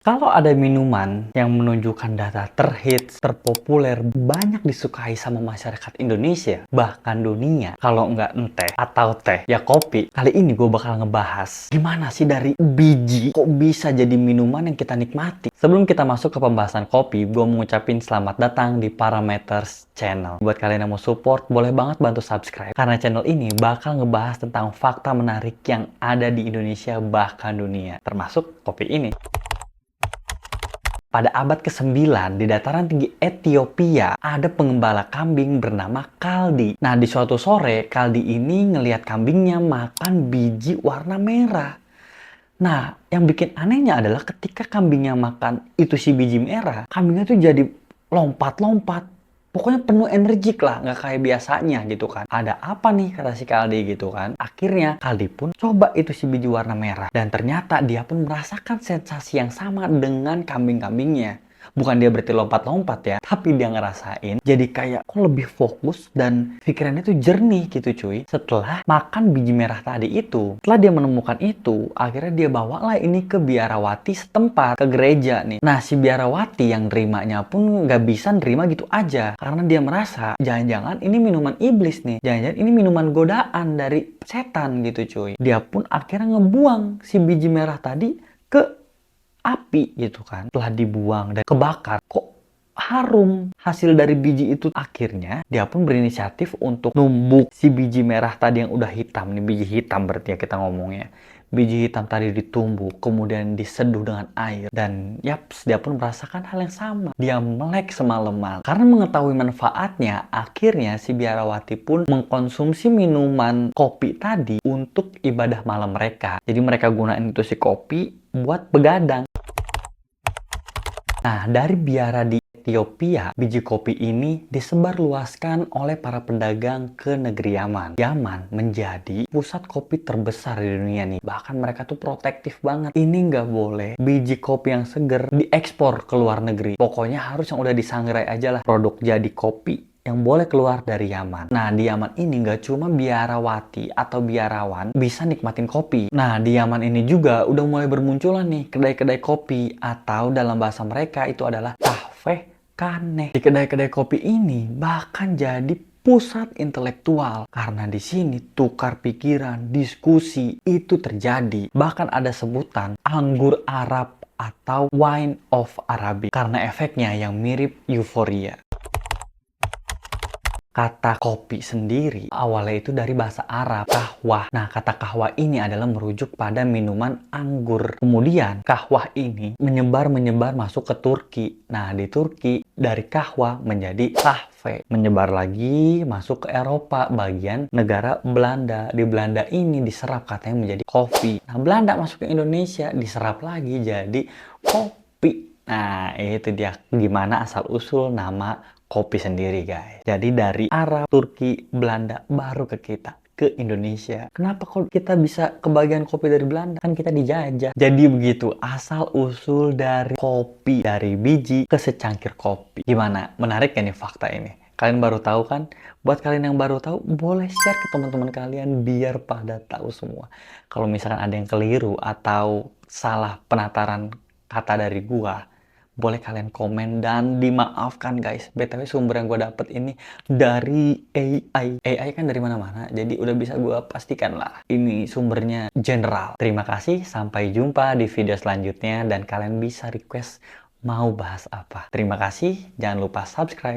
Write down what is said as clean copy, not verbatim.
Kalau ada minuman yang menunjukkan data terhits, terpopuler, banyak disukai sama masyarakat Indonesia, bahkan dunia, kalau nggak teh atau teh, ya kopi. Kali ini gue bakal ngebahas gimana sih dari biji kok bisa jadi minuman yang kita nikmati. Sebelum kita masuk ke pembahasan kopi, gue mau ngucapin selamat datang di Parameters Channel. Buat kalian yang mau support, boleh banget bantu subscribe. Karena channel ini bakal ngebahas tentang fakta menarik yang ada di Indonesia bahkan dunia, termasuk kopi ini. Pada abad ke-9, di dataran tinggi Ethiopia, ada pengembala kambing bernama Kaldi. Nah, di suatu sore, Kaldi ini ngelihat kambingnya makan biji warna merah. Nah, yang bikin anehnya adalah ketika kambingnya makan itu si biji merah, kambingnya tuh jadi lompat-lompat. Pokoknya penuh energik lah, nggak kayak biasanya gitu kan. Ada apa nih, kata si Kaldi gitu kan. Akhirnya Kaldi pun coba itu si biji warna merah. Dan ternyata dia pun merasakan sensasi yang sama dengan kambing-kambingnya. Bukan dia berarti lompat-lompat ya, tapi dia ngerasain jadi kayak kok lebih fokus dan pikirannya tuh jernih gitu cuy. Setelah makan biji merah tadi itu, setelah dia menemukan itu, akhirnya dia bawalah ini ke biarawati setempat, ke gereja nih. Nah, si biarawati yang nerimanya pun nggak bisa nerima gitu aja, karena dia merasa jangan-jangan ini minuman iblis nih, jangan-jangan ini minuman godaan dari setan gitu cuy. Dia pun akhirnya ngebuang si biji merah tadi ke api gitu kan. Setelah dibuang dan kebakar, kok harum hasil dari biji itu. Akhirnya dia pun berinisiatif untuk numbuk si biji merah tadi yang udah hitam nih, biji hitam berarti ya kita ngomongnya. Biji hitam tadi ditumbuk, kemudian diseduh dengan air, dan yaps, dia pun merasakan hal yang sama. Dia melek semalaman. Karena mengetahui manfaatnya, akhirnya si biarawati pun mengkonsumsi minuman kopi tadi untuk ibadah malam mereka. Jadi mereka gunain itu si kopi buat begadang. Nah, dari biara di Ethiopia, biji kopi ini disebarluaskan oleh para pedagang ke negeri Yaman. Yaman menjadi pusat kopi terbesar di dunia nih. Bahkan mereka tuh protektif banget. Ini nggak boleh biji kopi yang seger diekspor ke luar negeri. Pokoknya harus yang udah disangrai aja lah produk jadi kopi yang boleh keluar dari Yaman. Nah, di Yaman ini nggak cuma biarawati atau biarawan bisa nikmatin kopi. Nah, di Yaman ini juga udah mulai bermunculan nih kedai-kedai kopi, atau dalam bahasa mereka itu adalah kahve kane. Di kedai-kedai kopi ini bahkan jadi pusat intelektual, karena di sini tukar pikiran, diskusi itu terjadi. Bahkan ada sebutan anggur Arab atau wine of Arabic karena efeknya yang mirip euforia. Kata kopi sendiri awalnya itu dari bahasa Arab, kahwah. Nah, kata kahwah ini adalah merujuk pada minuman anggur. Kemudian, kahwah ini menyebar masuk ke Turki. Nah, di Turki dari kahwah menjadi kahve. Menyebar lagi masuk ke Eropa, bagian negara Belanda. Di Belanda ini diserap katanya menjadi kopi. Nah, Belanda masuk ke Indonesia, diserap lagi jadi kopi. Nah, itu dia gimana asal-usul nama kopi sendiri guys. Jadi dari Arab, Turki, Belanda baru ke kita, ke Indonesia. Kenapa kok kita bisa kebagian kopi dari Belanda? Kan kita dijajah. Jadi begitu asal usul dari kopi, dari biji ke secangkir kopi. Gimana? Menarik ya nih fakta ini? Kalian baru tahu kan? Buat kalian yang baru tahu, boleh share ke teman-teman kalian biar pada tahu semua. Kalau misalkan ada yang keliru atau salah penataran kata dari gua, boleh kalian komen dan dimaafkan guys. BTW sumber yang gue dapet ini dari AI. AI kan dari mana-mana, jadi udah bisa gue pastikan lah ini sumbernya general. Terima kasih, sampai jumpa di video selanjutnya, dan kalian bisa request mau bahas apa. Terima kasih, jangan lupa subscribe.